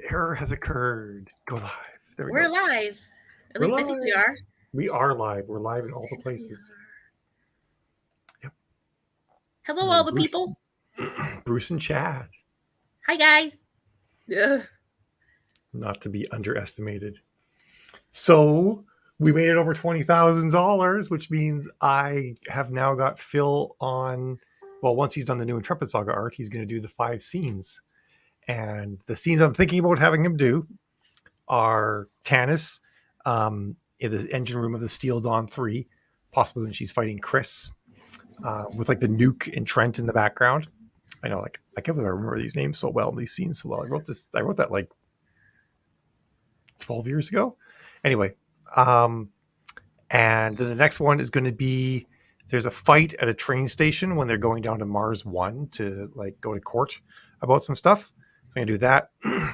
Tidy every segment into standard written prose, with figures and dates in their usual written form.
Error has occurred. Go live. There we We're go. live. At We're least I think we live. are. We are live. We're live in all the Says we places. are. Yep. Hello, And all then the Bruce, people. Bruce and Chad, Hi, guys. Ugh. not to be underestimated. So we made it over $20,000, which means I have now got Phil on. Well, once he's done the new Intrepid Saga art, he's going to do the 5 scenes. And the scenes I'm thinking about having him do are Tannis in the engine room of the Steel Dawn 3, possibly when she's fighting Chris, with like the nuke and Trent in the background. I know, like, I can't believe I remember these names so well and these scenes so well. I wrote that like 12 years ago. Anyway, um, and then the next one is going to be there's a fight at a train station when they're going down to Mars 1 to like go to court about some stuff. So I'm going to do that.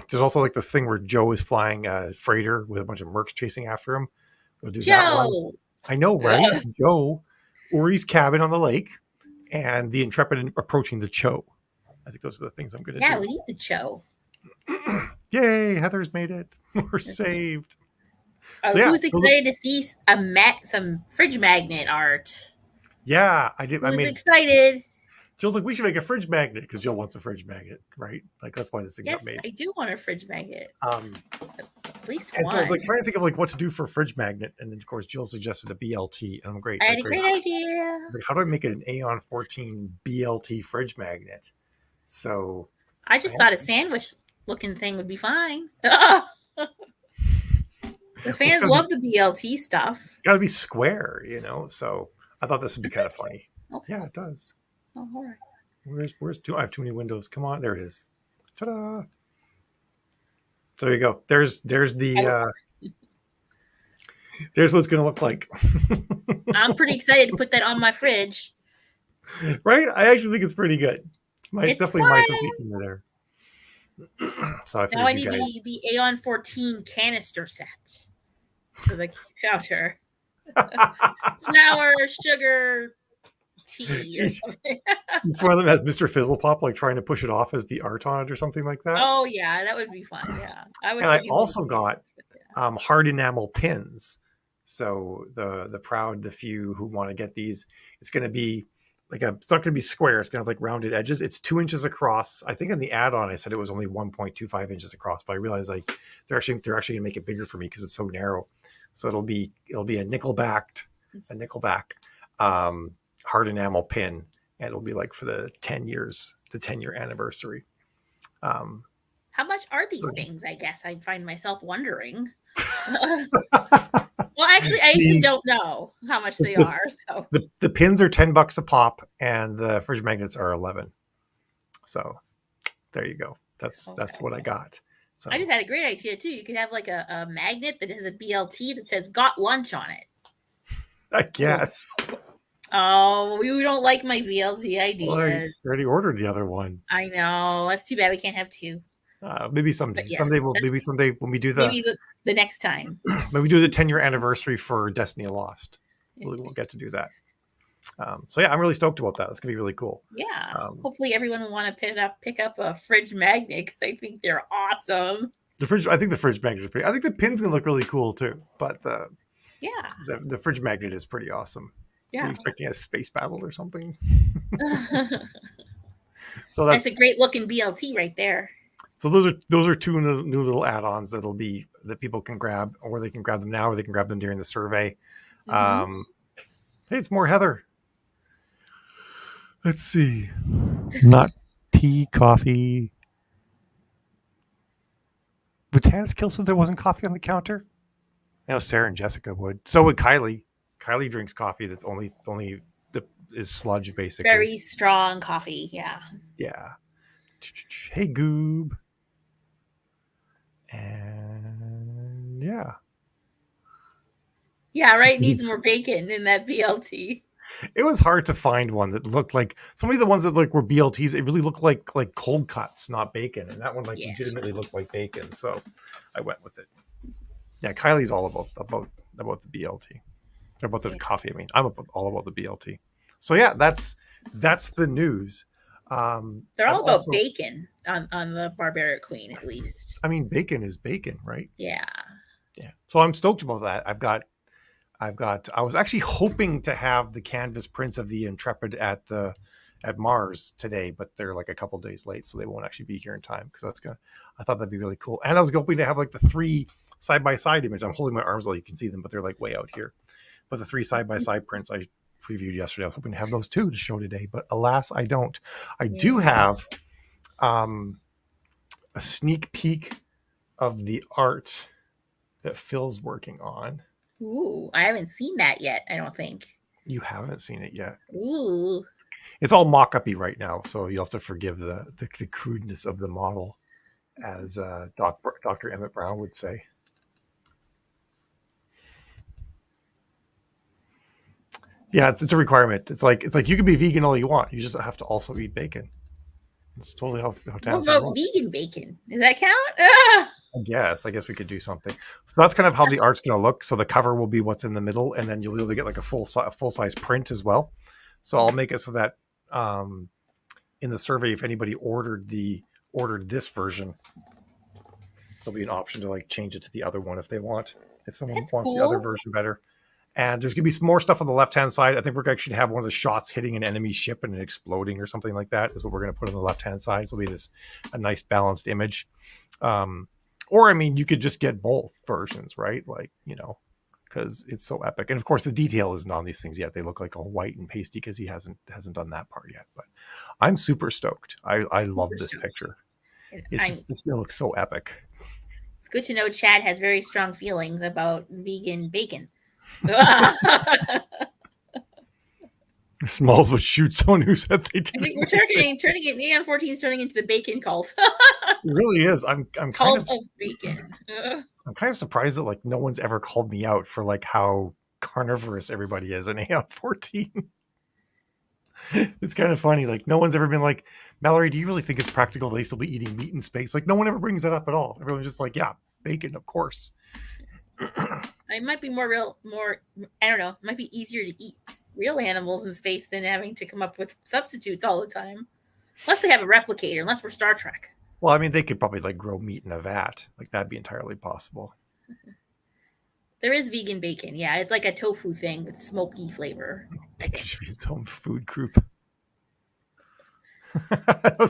There's also like the thing where Joe is flying a freighter with a bunch of mercs chasing after him. We'll do that one. Joe. I know, right? Ugh. Joe, Uri's cabin on the lake, and the Intrepid approaching the Cho. I think those are the things I'm going to Yeah, do. we need the show. Yay, Heather's made it. We're saved. So yeah, Who's excited to see some fridge magnet art? yeah, I did. I Who's mean, excited? Jill's like, we should make a fridge magnet because Jill wants a fridge magnet, right? Like that's why this thing got Yes, made. I do want a fridge magnet. Um, At least and so I was like one. trying to think of like what to do for a fridge magnet, and then of course Jill suggested a BLT, and I'm great. I Like, had a great. great idea. Like, how do I make an Aeon 14 BLT fridge magnet? So I I just have, thought a sandwich looking thing would be fine. The well, fans love the BLT stuff. it's got to be square, you know. So I thought this would be Does kind it of funny. Okay. Yeah, it does. Oh, all right. I have too many windows. Come on, there it is. Ta-da! So there you go. There's what it's going to look like. I'm pretty excited to put that on my fridge. Right? I actually think it's pretty good. It's Definitely my sense of fun. humor there. So I Now I figured you need guys. the Aeon 14 canister set for the counter. Flour, sugar, tea, or each, something. each one of them has Mr. Fizzlepop like trying to push it off as the art on it or something like that. Oh yeah, that would be fun. Yeah, I was And I thinking more also got kids, but yeah. hard enamel pins. So the few who want to get these, it's going to be it's not going to be square. It's going to have like rounded edges. It's 2 inches across. I think in the add-on I said it was only 1.25 inches across, but I realized like they're actually going to make it bigger for me because it's so narrow. So it'll be a nickel-back hard enamel pin, and it'll be like for the 10-year anniversary. Um, How much are these things? I guess I find myself wondering. Well, actually, I actually don't know how much they are. So the pins are $10 a pop, and the fridge magnets are 11. So there you go. That's what I got. So I just had a great idea too. You could have like a magnet that has a BLT that says "Got lunch" on it. I guess. Oh, you don't like my BLT Well, I ideas. already ordered the other one. I know. That's too bad we can't have two. Maybe someday. But yeah, Maybe someday when we do maybe the next time. when we do the 10-year anniversary for Destiny Lost, we'll get to do that. So yeah, I'm really stoked about that. It's gonna be really cool. Yeah. Hopefully everyone will want to pick up a fridge magnet because I think they're awesome. I think the fridge magnets are pretty. I think the pin's gonna look really cool too. But the fridge magnet is pretty awesome. Yeah. Are you expecting a space battle or something? So that's a great looking BLT right there. So those are two new little add-ons that people can grab, or they can grab them now, or they can grab them during the survey. Mm-hmm. Hey, it's more Heather. Let's see. Not tea, coffee. Would Tannis kill so there wasn't coffee on the counter? I know Sarah and Jessica would. So would Kylie. Kylie drinks coffee that's only is sludge, basically. Very strong coffee. Yeah. Yeah. Hey, Goob. And yeah. Yeah, right. Needs more bacon in that BLT. It was hard to find one that looked like so many of the ones that were BLTs. It really looked like cold cuts, not bacon, and that one legitimately looked like bacon. So I went with it. Yeah, Kylie's all about the BLT, about the coffee. I mean, I'm all about the BLT. So yeah, that's the news. They're all about bacon. on the Barbaric Queen at least. I mean, bacon is bacon, right? Yeah. Yeah. So I'm stoked about that. I was actually hoping to have the canvas prints of the Intrepid at Mars today, but they're like a couple days late, so they won't actually be here in time because I thought that'd be really cool. And I was hoping to have like the 3 side by side image. I'm holding my arms so you can see them, but they're like way out here. But the 3 side by side prints I previewed yesterday, I was hoping to have those too to show today, but alas, I don't. I do have a sneak peek of the art that Phil's working on. Ooh, I haven't seen that yet, I don't think. You haven't seen it yet. Ooh. It's all mock-up-y right now, so you'll have to forgive the crudeness of the model, as Dr. Emmett Brown would say. Yeah, it's a requirement. It's like you can be vegan all you want. You just have to also eat bacon. It's totally how What Townsend about rolls. vegan bacon? Does that count? Ah! I guess we could do something. So that's kind of how the art's going to look. So the cover will be what's in the middle, and then you'll be able to get like a full size print as well. So I'll make it so that in the survey, if anybody ordered this version, there'll be an option to like change it to the other one if they want. If someone That's wants the other cool. version better. And there's going to be some more stuff on the left-hand side. I think we're going to actually have one of the shots hitting an enemy ship and it exploding or something like that is what we're going to put on the left-hand side. So it'll be a nice balanced image. Or, I mean, you could just get both versions, right? Like, because it's so epic. And, of course, the detail isn't on these things yet. They look like all white and pasty because he hasn't done that part yet. But I'm super stoked. I love this picture. This looks so epic. It's good to know Chad has very strong feelings about vegan bacon. Smalls would shoot someone who said they did. I think we're turning it. Neon 14 is turning into the bacon cult. It really is. I'm cult of bacon. I'm kind of surprised that like no one's ever called me out for like how carnivorous everybody is in Aeon 14. It's kind of funny. Like no one's ever been like, Mallory, do you really think it's practical they still be eating meat in space? Like no one ever brings that up at all. Everyone's just like, yeah, bacon, of course. It might be more, I don't know, it might be easier to eat real animals in space than having to come up with substitutes all the time. Unless they have a replicator, unless we're Star Trek. Well, I mean, they could probably like grow meat in a vat. Like that'd be entirely possible. There is vegan bacon. Yeah, it's like a tofu thing with smoky flavor. Bacon should be its own food group.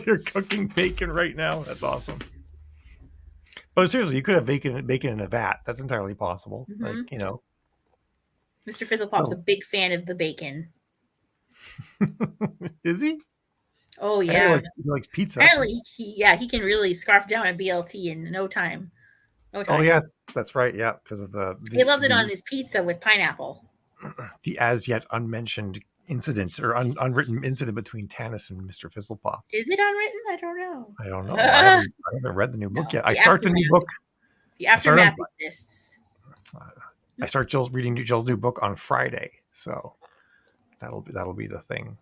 You're cooking bacon right now. That's awesome. But seriously, you could have bacon in a vat. That's entirely possible. Mm-hmm. Like, Mr. Fizzlepop's a big fan of the bacon. Is he? Oh yeah, he likes pizza. Apparently, he can really scarf down a BLT in no time. Oh yes, that's right. Yeah, because of he loves it on his pizza with pineapple. The as yet unmentioned incident or unwritten incident between Tanis and Mr. Fizzlepop. Is it unwritten? I don't know. I don't know. I haven't read the new book yet. I start the new book. The aftermath exists. I start reading Jill's new book on Friday, so that'll be the thing.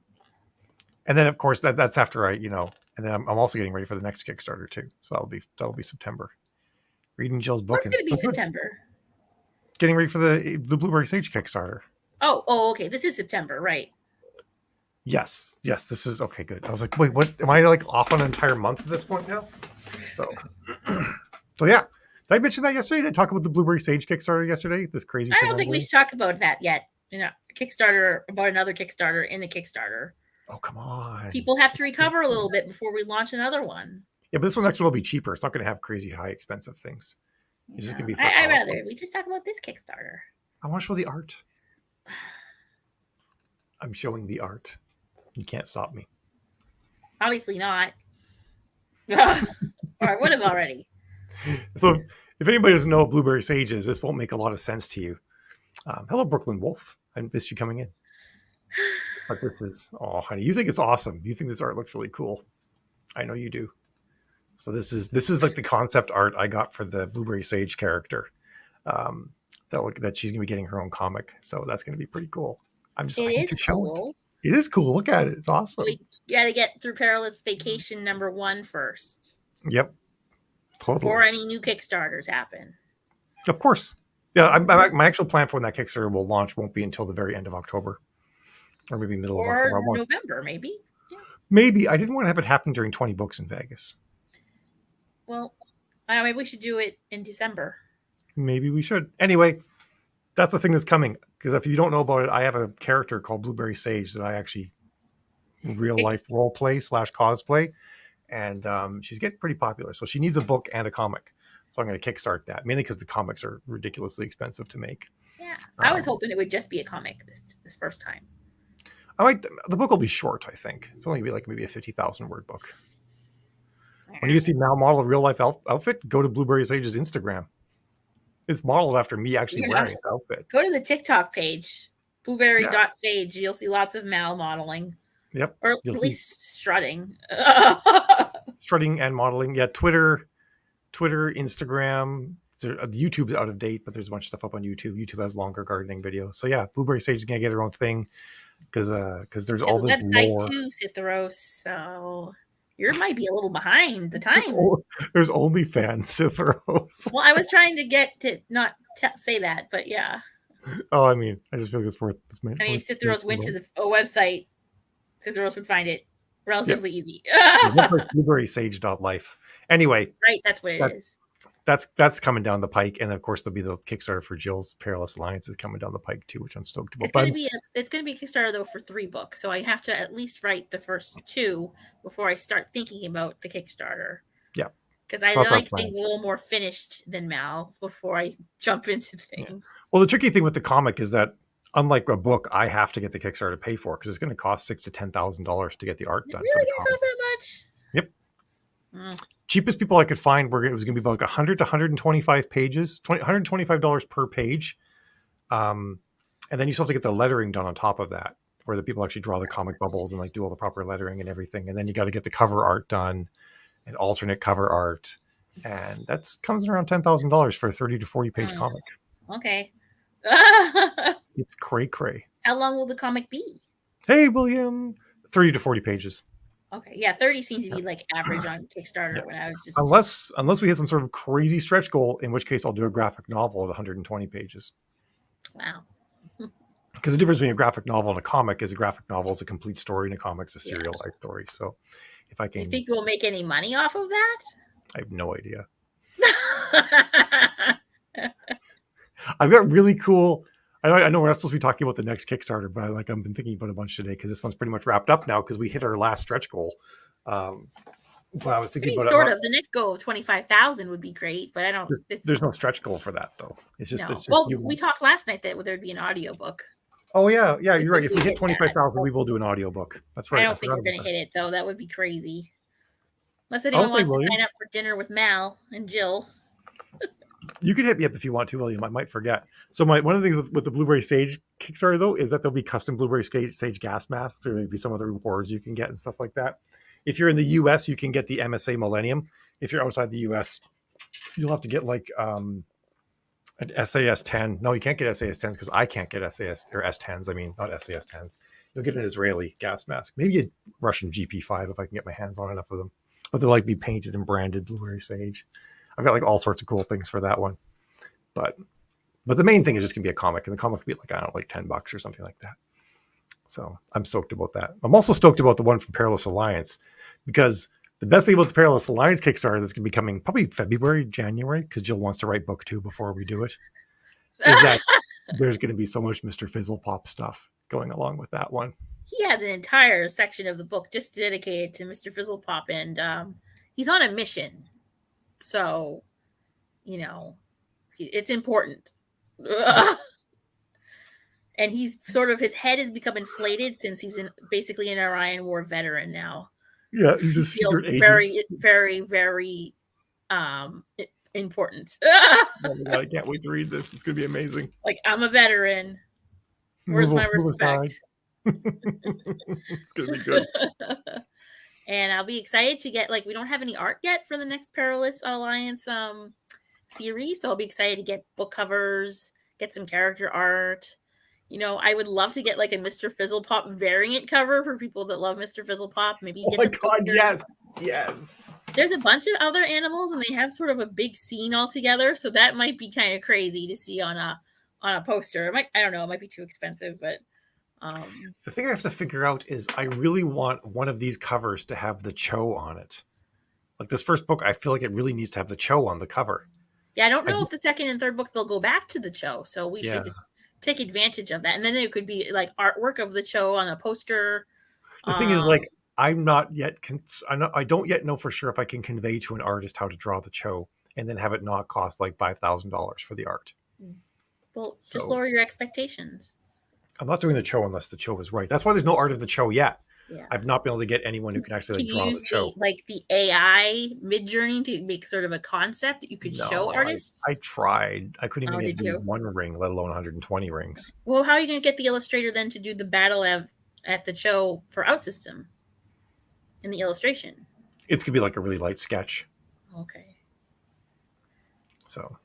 And then, of course, that's after and then I'm also getting ready for the next Kickstarter too. So that'll be September. Reading Jill's book. What's going to be September? Getting ready for the Blueberry Sage Kickstarter. Oh, okay. This is September, right? Yes. This is okay. Good. I was like, wait, what? Am I like off on an entire month at this point now? So yeah. Did I mention that yesterday? Did I talk about the Blueberry Sage Kickstarter yesterday? This crazy. I don't think we should talk about that yet. Kickstarter about another Kickstarter in the Kickstarter. Oh, come on. People have to recover a little bit before we launch another one. Yeah, but this one actually will be cheaper. It's not going to have crazy high expensive things. It's just going to be I'd rather we just talk about this Kickstarter. I want to show the art. I'm showing the art. You can't stop me. Obviously not. Or I would have already. So if anybody doesn't know what Blueberry Sage is, this won't make a lot of sense to you. Hello, Brooklyn Wolf. I missed you coming in. But this is, oh, honey, you think it's awesome. You think this art looks really cool. I know you do. So this is like the concept art I got for the Blueberry Sage character. That she's gonna be getting her own comic. So that's gonna be pretty cool. I'm just waiting to show it. It is cool. Look at it. It's awesome. We gotta get through Perilous Vacation #1 first. Yep. Totally. Before any new Kickstarters happen. Of course. Yeah, my actual plan for when that Kickstarter will launch won't be until the very end of October. Or maybe middle of October. Or November, maybe. Yeah. Maybe. I didn't want to have it happen during 20 books in Vegas. Well, I don't know, maybe we should do it in December. Maybe we should. Anyway, that's the thing that's coming. Because if you don't know about it, I have a character called Blueberry Sage that I actually real life role play / cosplay, and she's getting pretty popular. So she needs a book and a comic. So I'm going to kickstart that, mainly because the comics are ridiculously expensive to make. Yeah, I was hoping it would just be a comic this first time. The book will be short. I think it's only be like maybe a 50,000 word book. When you see Mal model a real life outfit, go to Blueberry Sage's Instagram. It's modeled after me actually wearing the outfit. Go to the TikTok page, blueberry.sage. You'll see lots of Mal modeling. Yep. Or at least strutting. Strutting and modeling. Yeah, Twitter, Instagram. YouTube's out of date, but there's a bunch of stuff up on YouTube. YouTube has longer gardening videos. So yeah, Blueberry Sage is going to get her own thing because there's all this website too, Cithros. So you might be a little behind the times. There's OnlyFans, Cithros. Well, I was trying to get to not say that, but yeah. Oh, I mean, I just feel like it's worth this. I mean, Cithros went to the website. Cithros would find it relatively easy. BlueberrySage.life. Anyway, right, that's what it is. That's coming down the pike, and of course there'll be the Kickstarter for Jill's Perilous Alliance is coming down the pike too, which I'm stoked about. It's gonna be a Kickstarter though for 3 books, so I have to at least write the first 2 before I start thinking about the Kickstarter. Yeah, because I like things a little more finished than Mal before I jump into things. Yeah. Well, the tricky thing with the comic is that unlike a book, I have to get the Kickstarter to pay for because it's going to cost $6,000 to $10,000 to get the art done. Really, gonna cost that much? Yep. Cheapest people I could find it was going to be about 100 to 125 pages, $125 per page, and then you still have to get the lettering done on top of that, where the people actually draw the comic bubbles and like do all the proper lettering and everything, and then you got to get the cover art done and alternate cover art, and that comes around $10,000 for a 30 to 40 page comic. Okay. It's cray. How long will the comic be? Hey, William, 30 to 40 pages. Okay, yeah, 30 seemed to be like average on Kickstarter when I was just unless we hit some sort of crazy stretch goal, in which case I'll do a graphic novel at 120 pages. Wow. Because the difference between a graphic novel and a comic is a graphic novel is a complete story and a comic's a serialized story. So if I can, do you think we'll make any money off of that? I have no idea. I've got really cool. I know we're not supposed to be talking about the next Kickstarter, but I've been thinking about a bunch today because this one's pretty much wrapped up now because we hit our last stretch goal. But I was thinking about sort of the next goal of 25,000 would be great, but I don't. There's no stretch goal for that though. It's just. No. It's just we talked last night that there'd be an audiobook. Oh yeah, you're right. If we hit 25,000, we will do an audiobook. That's right. I don't think we're going to hit it though. That would be crazy. Unless anyone wants to sign up for dinner with Mal and Jill. You can hit me up if you want to, William. I might forget. So one of the things with the Blueberry Sage Kickstarter, though, is that there'll be custom Blueberry Sage gas masks. There may be some other rewards you can get and stuff like that. If you're in the U.S., you can get the MSA Millennium. If you're outside the U.S., you'll have to get like an SAS 10. No, you can't get SAS 10s because I can't get SAS or S10s. I mean, not SAS 10s. You'll get an Israeli gas mask. Maybe a Russian GP5 if I can get my hands on enough of them. But they'll like be painted and branded Blueberry Sage. I've got like all sorts of cool things for that one, but the main thing is just gonna be a comic, and the comic will be like, I don't know, like $10 or something like that. So I'm stoked about that. I'm also stoked about the one from Perilous Alliance because the best thing about the Perilous Alliance Kickstarter that's gonna be coming probably February, January, because Jill wants to write book 2 before we do it, is that there's gonna be so much Mr. Fizzlepop stuff going along with that one. He has an entire section of the book just dedicated to Mr. Fizzlepop, and he's on a mission. So, it's important. And he's sort of, his head has become inflated since he's basically an Orion War veteran now. Yeah, he's a secret agent. Very, very important. Oh my God, I can't wait to read this. It's going to be amazing. Like, I'm a veteran. Where's my respect? It's going to be good. And I'll be excited to get, we don't have any art yet for the next Perilous Alliance series. So I'll be excited to get book covers, get some character art. I would love to get like a Mr. Fizzlepop variant cover for people that love Mr. Fizzlepop. Maybe get my God, yes. There's a bunch of other animals and they have sort of a big scene all together. So that might be kind of crazy to see on a poster. I don't know, it might be too expensive, but the thing I have to figure out is I really want one of these covers to have the Cho on it. Like this first book, I feel like it really needs to have the Cho on the cover. Yeah, I don't know if the second and third book they'll go back to the Cho, so we should take advantage of that. And then there could be like artwork of the Cho on a poster. The thing is, like, I'm not yet. I don't yet know for sure if I can convey to an artist how to draw the Cho and then have it not cost like $5,000 for the art. Well, just lower your expectations. I'm not doing the Cho unless the Cho is right. That's why there's no art of the Cho yet. Yeah. I've not been able to get anyone who can actually draw the Cho. The AI Midjourney to make sort of a concept that you could show artists. I tried. I couldn't even get to do one ring, let alone 120 rings. Well, how are you going to get the illustrator then to do the battle at the Cho for Outsystem in the illustration? It's going to be like a really light sketch. Okay. So.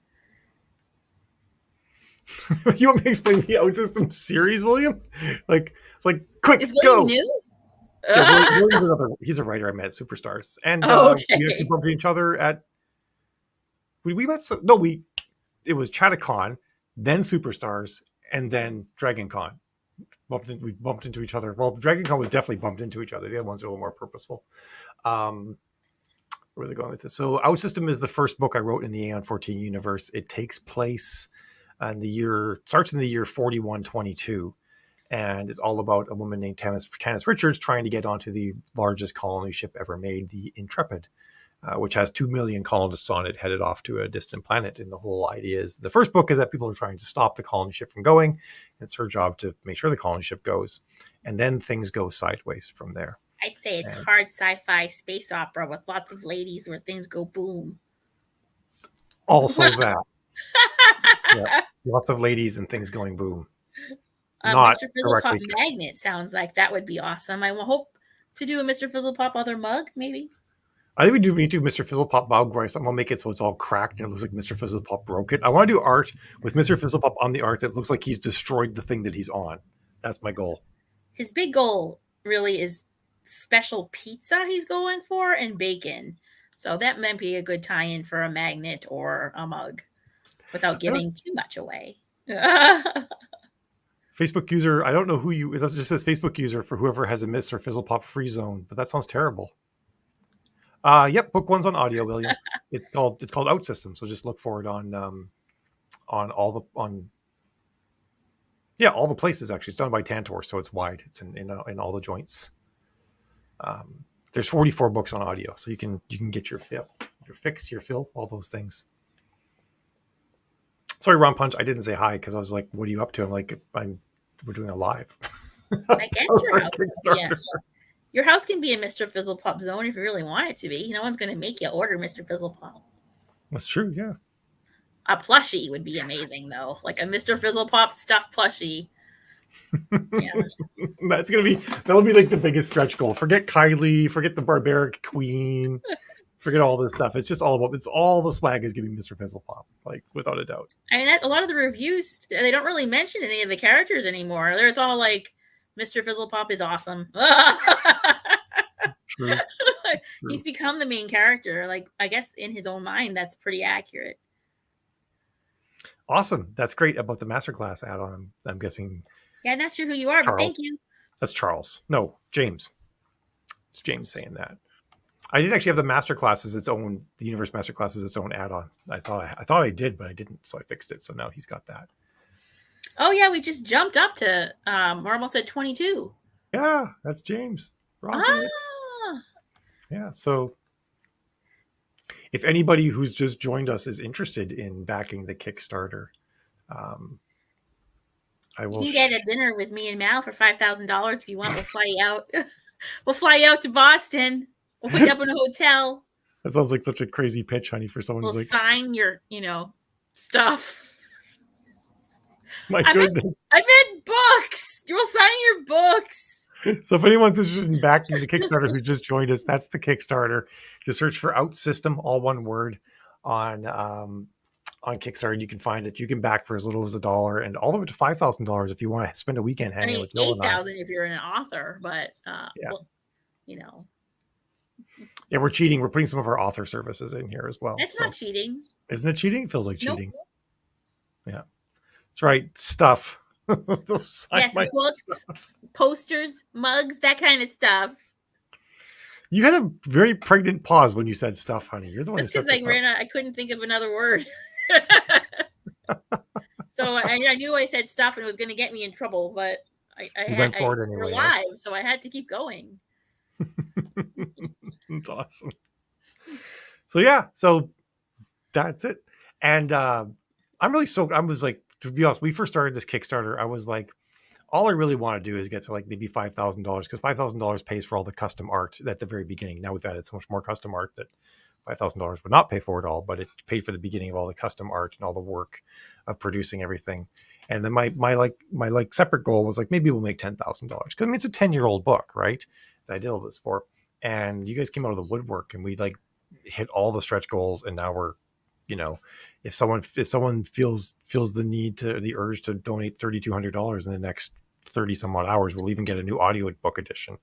You want me to explain the Outsystem series, William? Like, quick, is William go. New? Yeah, he's a writer I met at Superstars, and we actually bumped into each other at. We met. It was Chattacon, then Superstars, and then DragonCon. We bumped into each other. Well, the DragonCon was definitely bumped into each other. The other ones are a little more purposeful. Where was I going with this? So, Outsystem is the first book I wrote in the Aeon 14 universe. It takes place starts in the year 4122. And it's all about a woman named Tanis Richards trying to get onto the largest colony ship ever made, the Intrepid, which has 2 million colonists on it headed off to a distant planet. And the whole idea is the first book is that people are trying to stop the colony ship from going. It's her job to make sure the colony ship goes. And then things go sideways from there. I'd say it's hard sci-fi space opera with lots of ladies where things go boom. Also that. Yeah, lots of ladies and things going boom. Mr. Fizzlepop magnet sounds like that would be awesome. I will hope to do a Mr. Fizzlepop other mug, maybe. I think we need to do Mr. Fizzlepop mug where I'm gonna make it so it's all cracked and it looks like Mr. Fizzlepop broke it. I want to do art with Mr. Fizzlepop on the art that looks like he's destroyed the thing that he's on. That's my goal. His big goal really is special pizza he's going for and bacon. So that might be a good tie-in for a magnet or a mug without giving too much away. Facebook user, I don't know who it just says Facebook user for whoever has a Mr. Fizzlepop free zone, but that sounds terrible. Yep, book one's on audio, William. It's called Outsystem, so just look for it on all the places actually. It's done by Tantor, so it's wide. It's in all the joints. There's 44 books on audio, so you can get your fill, your fix, your fill, all those things. Sorry, Ron Punch, I didn't say hi because I was like, "What are you up to?" I'm like, we're doing a live. I guess your house can be a Mr. Fizzlepop zone if you really want it to be. No one's going to make you order Mr. Fizzlepop. That's true, yeah. A plushie would be amazing, though, like a Mr. Fizzlepop stuffed plushie. Yeah, that'll be like the biggest stretch goal. Forget Kylie, forget the barbaric queen. Forget all this stuff. It's just all the swag is giving Mr. Fizzlepop, like without a doubt. I mean, a lot of the reviews, they don't really mention any of the characters anymore. It's all like, Mr. Fizzlepop is awesome. True. He's become the main character. Like, I guess in his own mind, that's pretty accurate. Awesome. That's great about the masterclass add-on. I'm guessing. Yeah, I'm not sure who you are, but thank you. That's Charles. No, James. It's James saying that. I did actually have the masterclass as its own, the universe masterclass as its own add-on. I thought I did, but I didn't, so I fixed it. So now he's got that. Oh yeah, we just jumped up to we're almost at 22. Yeah, that's James. Yeah, so if anybody who's just joined us is interested in backing the Kickstarter, I will. You can get a dinner with me and Mal for $5,000 if you want. We'll fly you out. We'll fly you out to Boston. We'll put you up in a hotel. That sounds like such a crazy pitch, honey, for someone who's like, sign your, stuff. My goodness. I meant books. You will sign your books. So if anyone's interested in backing the Kickstarter who's just joined us, that's the Kickstarter. Just search for Outsystem, all one word, on Kickstarter. You can find it. You can back for as little as $1 and all the way to $5,000 if you want to spend a weekend hanging with Bill and I. $8,000 if you're an author, but Yeah, we're cheating. We're putting some of our author services in here as well. That's not cheating. Isn't it cheating? It feels like cheating. Nope. Yeah. That's right. Stuff. Yes, books, posters, mugs, that kind of stuff. You had a very pregnant pause when you said stuff, honey. You're the one who That's because set this up. I couldn't think of another word. So I knew I said stuff and it was going to get me in trouble, but You went for it we're anyway. Eh? live, so I had to keep going. It's awesome. So yeah, so that's it. And I'm really stoked. I was like, to be honest, we first started this Kickstarter. I was like, all I really want to do is get to like maybe $5,000 because $5,000 pays for all the custom art at the very beginning. Now we've added so much more custom art that $5,000 would not pay for it all, but it paid for the beginning of all the custom art and all the work of producing everything. And then my separate goal was like, maybe we'll make $10,000 because I mean, it's a 10-year-old book, right? That I did all this for. And you guys came out of the woodwork and we like hit all the stretch goals. And now we're, you know, if someone feels the urge to donate $3,200 in the next 30 some odd hours, we'll even get a new audio book edition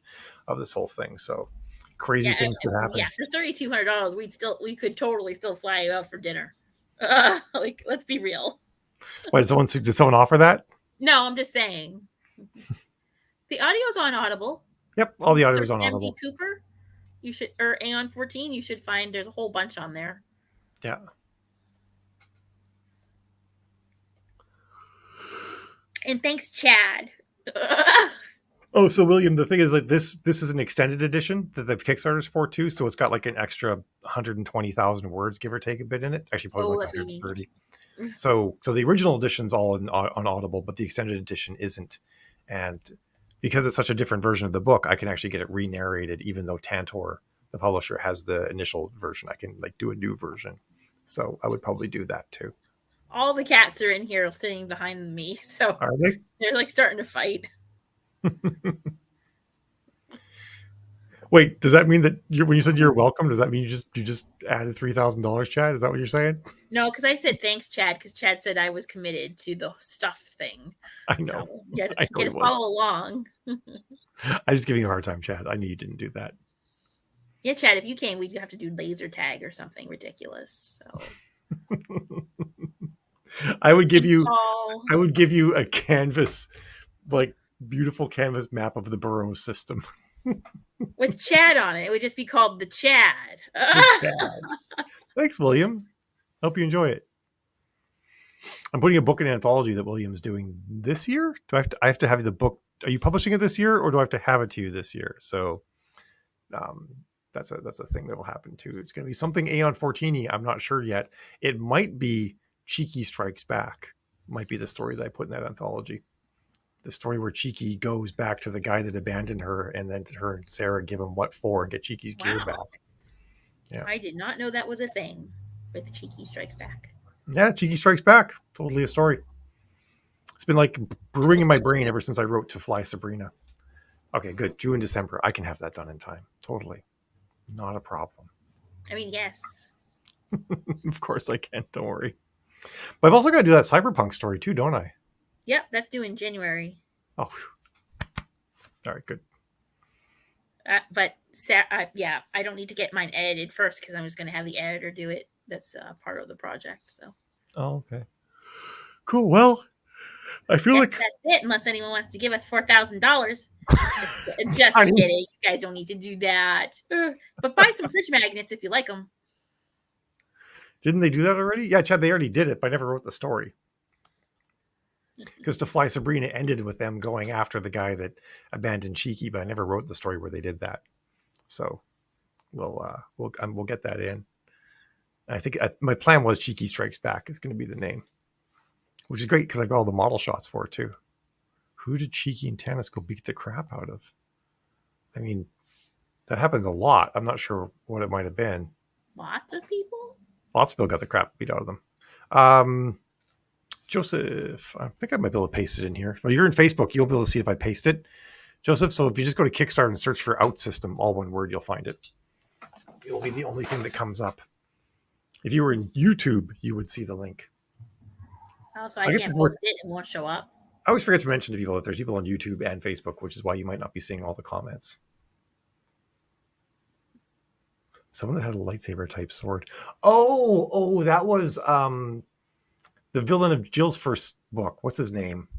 of this whole thing. So crazy things could happen. Yeah, for $3,200, we could totally still fly you out for dinner. Like, let's be real. Why did someone offer that? No, I'm just saying. The audio's on Audible. Yep, all the audio's on MD Audible. Cooper, you should, or Aeon 14, you should find there's a whole bunch on there. Yeah. And thanks, Chad. Oh, so William, the thing is like this is an extended edition that the Kickstarter's for too. So it's got like an extra 120,000 words, give or take a bit in it. Actually, probably like 130. So the original edition's all on Audible, but the extended edition isn't. And because it's such a different version of the book, I can actually get it re-narrated, even though Tantor, the publisher, has the initial version. I can like do a new version. So I would probably do that too. All the cats are in here sitting behind me, so are they? They're like starting to fight. Wait, does that mean that when you said you're welcome, does that mean you just added $3,000, Chad? Is that what you're saying? No, because I said thanks, Chad, because Chad said I was committed to the stuff thing. I know. So you got to follow along. I'm just giving you a hard time, Chad. I knew you didn't do that. Yeah, Chad, if you came, we'd have to do laser tag or something ridiculous. So I would give you a canvas, like beautiful canvas map of the Burrows system. With Chad on it. It would just be called the Chad. Thanks, William. Hope you enjoy it. I'm putting a book in an anthology that William's doing this year. I have to have the book? Are you publishing it this year, or do I have to have it to you this year? So that's a thing that'll happen too. It's going to be something Aeon 14. I'm not sure yet. It might be Cheeky Strikes Back. Might be the story that I put in that anthology. The story where Cheeky goes back to the guy that abandoned her, and then her and Sarah give him what for and get Cheeky's gear back. Yeah, I did not know that was a thing with Cheeky Strikes Back. Yeah, Cheeky Strikes Back. Totally a story. It's been like brewing in my brain ever since I wrote To Fly Sabrina. Okay, good. June, December. I can have that done in time. Totally. Not a problem. I mean, yes. Of course I can. Don't worry. But I've also got to do that cyberpunk story too, don't I? Yep, that's due in January. Oh, all right, good. But yeah, I don't need to get mine edited first because I'm just going to have the editor do it. That's part of the project. So. Oh, okay. Cool. Well, I feel like that's it. Unless anyone wants to give us $4,000. Just kidding. You guys don't need to do that. But buy some fridge magnets if you like them. Didn't they do that already? Yeah, Chad, they already did it, but I never wrote the story. Because To Fly Sabrina ended with them going after the guy that abandoned Cheeky, but I never wrote the story where they did that. So we'll get that in. And I think my plan was Cheeky Strikes Back. It's going to be the name, which is great because I got all the model shots for it too. Who did Cheeky and Tanis go beat the crap out of? I mean, that happened a lot. I'm not sure what it might have been. Lots of people? Lots of people got the crap beat out of them. Joseph, I think I might be able to paste it in here. Well, you're in Facebook. You'll be able to see if I paste it. Joseph, so if you just go to Kickstarter and search for Outsystem, all one word, you'll find it. It'll be the only thing that comes up. If you were in YouTube, you would see the link. Oh, so I can't post it, it won't show up. I always forget to mention to people that there's people on YouTube and Facebook, which is why you might not be seeing all the comments. Someone that had a lightsaber type sword. Oh, that was the villain of Jill's first book. What's his name?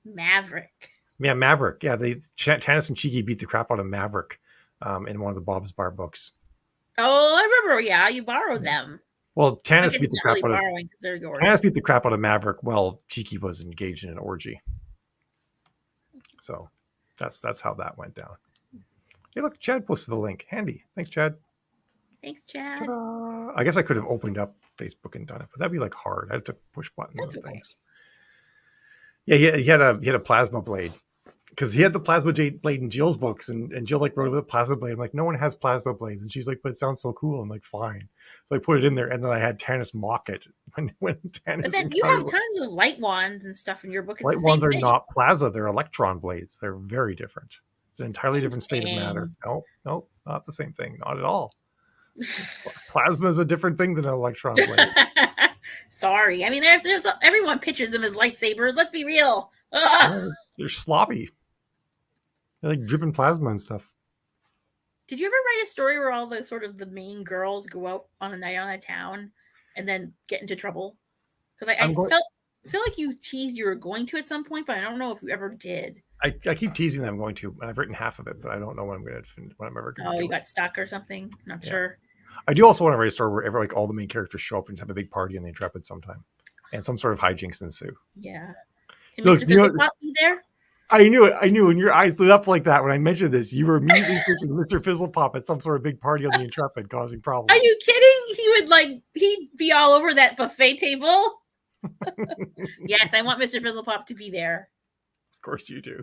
Maverick. Yeah, Maverick. Yeah, Tanis and Cheeky beat the crap out of Maverick in one of the Bob's Bar books. Oh, I remember. Yeah, you borrowed them. Well, I Tanis guess beat it's the not crap really out of borrowing because they're Tanis yours. beat the crap out of Maverick while Cheeky was engaged in an orgy. So that's how that went down. Hey, look, Chad posted the link. Handy. Thanks, Chad. Thanks, Chad. Ta-da. I guess I could have opened up Facebook and done it, but that'd be like hard. I have to push buttons That's and okay. things. Yeah, he had a plasma blade because he had the plasma blade in Jill's books, and Jill like wrote with a plasma blade. I'm like, no one has plasma blades, and she's like, but it sounds so cool. I'm like, fine. So I put it in there, and then I had Tanis mock it when Tanis But then you encounters have tons of light wands and stuff in your book. It's light the same wands are thing. not plasma; they're electron blades. They're very different. It's an entirely Same different state of matter. thing. Nope, not the same thing. Not at all. Plasma is a different thing than an electron blade. Sorry. I mean, there's everyone pictures them as lightsabers. Let's be real. No, they're sloppy. They're like dripping plasma and stuff. Did you ever write a story where all the sort of the main girls go out on a night on a town and then get into trouble? Because I feel like you teased you were going to at some point, but I don't know if you ever did. I keep teasing that I'm going to, and I've written half of it, but I don't know when I'm going to finish. When I'm ever going to. Oh, do you it. got stuck or something? Not sure. I do also want to write a story where like all the main characters show up and have a big party in the Intrepid sometime, and some sort of hijinks ensue. Yeah. Can Look, Mr. Fizzlepop be there? I knew it. I knew when your eyes lit up like that when I mentioned this, you were immediately thinking Mr. Fizzlepop at some sort of big party on the Intrepid causing problems. Are you kidding? He'd be all over that buffet table. Yes, I want Mr. Fizzlepop to be there. Of course you do.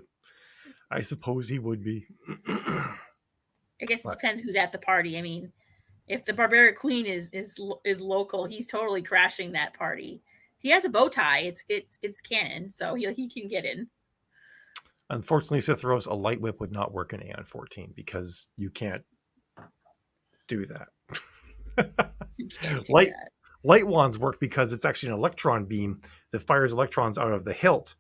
I suppose he would be. I guess it depends who's at the party. I mean, if the Barbaric Queen is local, he's totally crashing that party. He has a bow tie. It's canon, so he can get in. Unfortunately, Cytheros, a light whip would not work in Aeon 14 because you can't do that. Light wands work because it's actually an electron beam that fires electrons out of the hilt,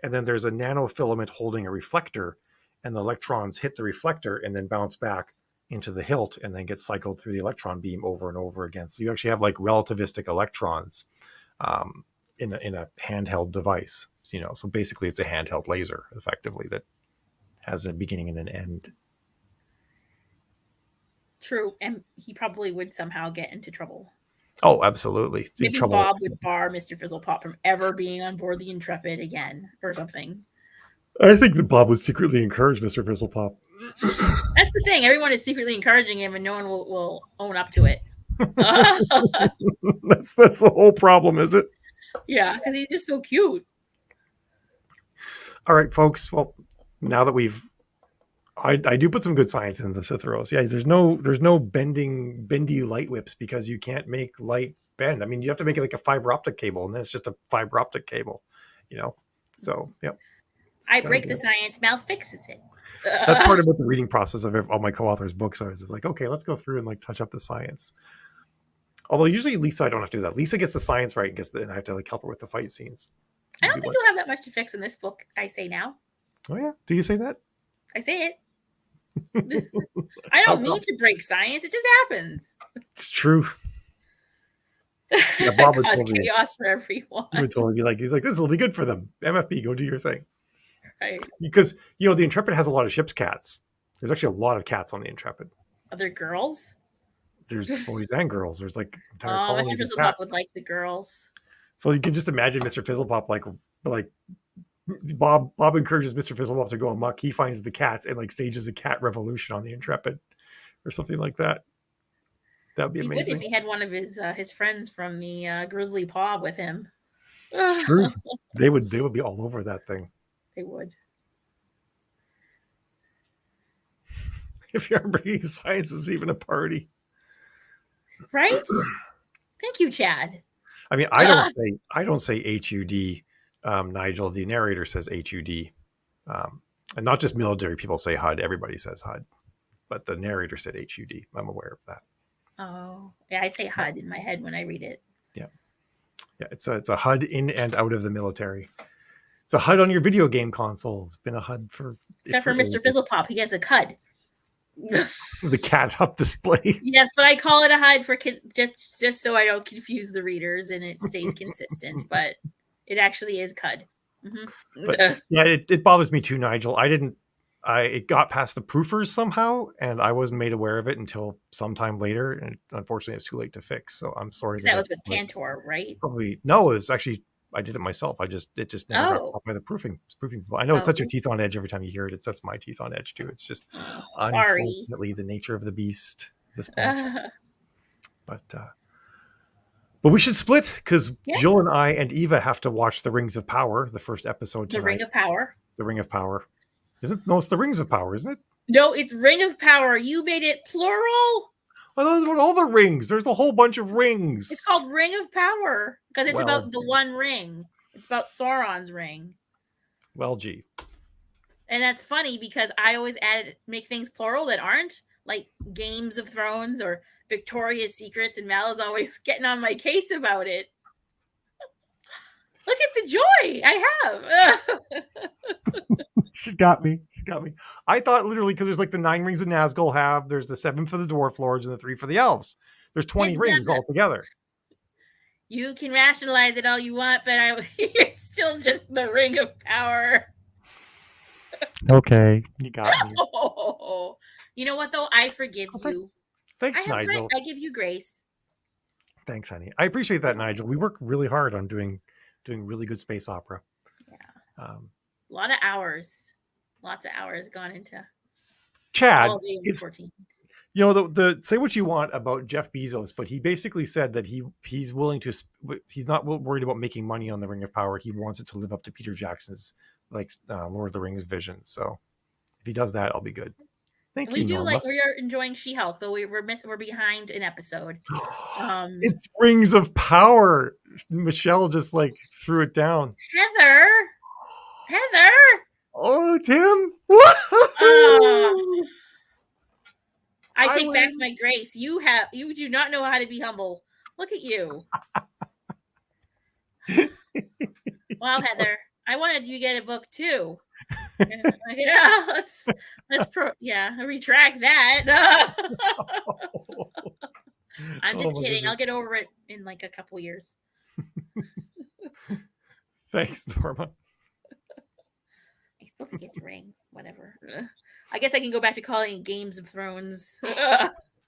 and then there's a nanofilament holding a reflector, and the electrons hit the reflector and then bounce back into the hilt and then get cycled through the electron beam over and over again. So you actually have like relativistic electrons in a handheld device. So basically it's a handheld laser effectively that has a beginning and an end. True, and he probably would somehow get into trouble. Oh, absolutely. Maybe Bob would bar Mr. Fizzlepop from ever being on board the Intrepid again or something. I think that Bob would secretly encourage Mr. Fizzlepop. That's the thing. Everyone is secretly encouraging him and no one will own up to it. That's the whole problem, is it? Yeah, because he's just so cute. All right, folks. Well, now that I do put some good science in the Cytheros. Yeah, there's no bendy light whips because you can't make light bend. I mean, you have to make it like a fiber optic cable, and then it's just a fiber optic cable, So, yep. I break the science, Mouse fixes it. That's part of what the reading process of all my co-authors' books is. It's like, okay, let's go through and like touch up the science. Although usually Lisa, I don't have to do that. Lisa gets the science right, and I have to like help her with the fight scenes. I don't think you'll have that much to fix in this book. I say now. Oh yeah, do you say that? I say it. I don't mean to break science. It just happens. It's true. Yeah, Bob would cause totally, chaos for everyone. He would totally be like, he's like, this will be good for them. MFB, go do your thing. Right. Because the Intrepid has a lot of ship's cats. There's actually a lot of cats on the Intrepid. Other girls? There's boys and girls. There's like entire Mr. Fizzlepop would like the girls. So you can just imagine Mr. Fizzlepop like Bob encourages Mr. Fizzlepop to go amok. He finds the cats and like stages a cat revolution on the Intrepid or something like that. That would be amazing. He would if he had one of his friends from the Grizzly Paw with him. It's true. They would be all over that thing. They would. If you're bringing science is even a party. Right? Thank you, Chad. I mean, I don't say HUD, Nigel. The narrator says HUD. And not just military people say HUD. Everybody says HUD. But the narrator said HUD. I'm aware of that. Oh. Yeah, I say HUD in my head when I read it. Yeah. Yeah, it's a HUD in and out of the military. It's a HUD on your video game console. It's been a HUD for... Except for Mr. Fizzlepop. He has a CUD. The cat up display. Yes, but I call it a HUD for just so I don't confuse the readers and it stays consistent. But it actually is CUD. Mm-hmm. But yeah, it bothers me too, Nigel. I didn't it got past the proofers somehow, and I wasn't made aware of it until sometime later, and unfortunately, it's too late to fix. So I'm sorry that That was that's with Tantor, right? probably no. It's actually I did it myself. It just never got Oh, caught by the proofing people. I know it sets your oh, teeth on edge every time you hear it. It sets my teeth on edge too. It's just sorry. unfortunately the nature of the beast at this point. Uh, But we should split because yeah, Jill and I and Eva have to watch the Rings of Power, the first episode the Ring tonight. of Power. The Ring of Power. Isn't no, it's the Rings of Power, isn't it? No, it's Ring of Power. You made it plural. Well, those are all the rings. There's a whole bunch of It's rings. called Ring of Power because it's Well, about the one ring. It's about Sauron's ring. well, gee. And that's funny because I always make things plural that aren't, like Games of Thrones or Victoria's Secrets, and Mal is always getting on my case about it. Look at the joy I have. She's got me. She's got me. I thought literally because there's like the 9 rings of Nazgul have, there's the 7 for the dwarf lords and the 3 for the elves. There's 20 rings altogether. You can rationalize it all you want, but it's still just the Ring of Power. Okay, you got me. Oh, you know what though? I forgive you. Thanks, Nigel. I give you grace. Thanks, honey. I appreciate that, Nigel. We work really hard on doing really good space opera. Yeah. A lot of hours. Lots of hours gone into Chad. All of It's 14. you know the say what you want about Jeff Bezos, but he basically said that he's willing to. He's not worried about making money on the Ring of Power. He wants it to live up to Peter Jackson's Lord of the Rings vision. So if he does that, I'll be good. Thank you. We do Norma. we are enjoying She-Hulk, though we're behind an episode. It's Rings of Power. Michelle just threw it down. Heather. Oh, Tim. I take back my grace. You do not know how to be humble. Look at you. Wow, Heather. I wanted you to get a book too. Yeah, let's retract that. I'm just kidding. I'll get over it in like a couple years. Thanks, Norma. I still think it's Ring. Whatever. I guess I can go back to calling it Games of Thrones.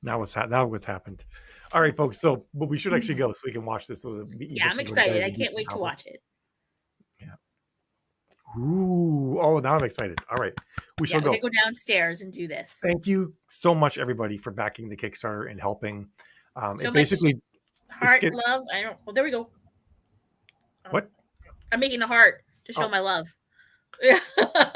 Now what's happened? All right, folks. So, but we should actually go so we can watch this. Yeah, I'm excited. I can't wait to watch it. Yeah. Ooh. Oh, now I'm excited. All right, we shall go. We're gonna go downstairs and do this. Thank you so much, everybody, for backing the Kickstarter and helping. So it basically heart love. I don't. Well, there we go. What? I'm making a heart to show my love.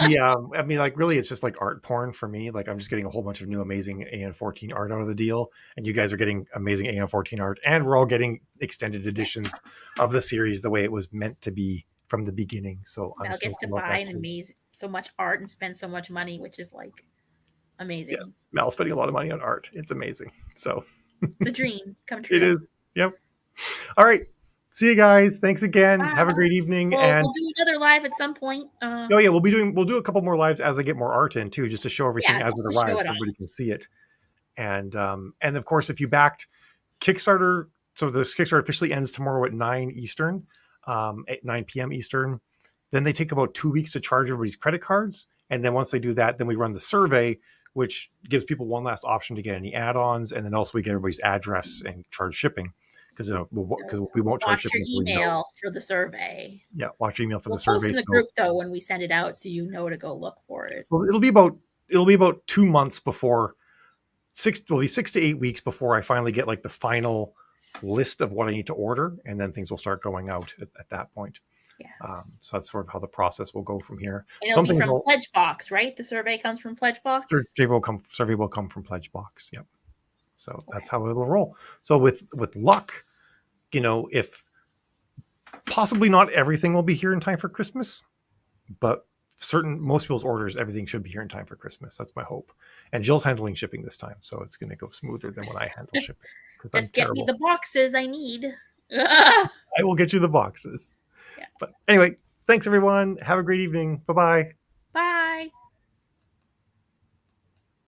Yeah, I mean, really, it's just like art porn for me. I'm just getting a whole bunch of new amazing AN14 art out of the deal, and you guys are getting amazing AN14 art, and we're all getting extended editions of the series the way it was meant to be from the beginning. So Mal gets to buy so much art and spend so much money, which is amazing. Yes, Mal's spending a lot of money on art. It's amazing. So it's a dream come true. It is. Yep. All right. See you guys. Thanks again. Wow. Have a great evening. And we'll do another live at some point. We'll do a couple more lives as I get more art in too, just to show everything as it arrives, so everybody can see it. And of course, if you backed Kickstarter, so the Kickstarter officially ends tomorrow at 9 Eastern, at 9 p.m. Eastern. Then they take about 2 weeks to charge everybody's credit cards, and then once they do that, then we run the survey, which gives people one last option to get any add-ons, and then also we get everybody's address and charge shipping. Because we won't charge shipping. Watch your email for the survey. Yeah, watch your email for the survey. Post in the group though when we send it out, so you know to go look for it. So it'll be about 2 months before 6 to 8 weeks before I finally get the final list of what I need to order, and then things will start going out at that point. Yes. So that's sort of how the process will go from here. And it'll be from Pledgebox, right? The survey comes from Pledgebox. Survey will come from Pledgebox. Yep. So that's how it'll roll. So with luck, if possibly not everything will be here in time for Christmas, but most people's orders, everything should be here in time for Christmas. That's my hope. And Jill's handling shipping this time, so it's going to go smoother than when I handle shipping. Just get me the boxes I need. I will get you the boxes. Yeah. But anyway, thanks everyone. Have a great evening. Bye-bye.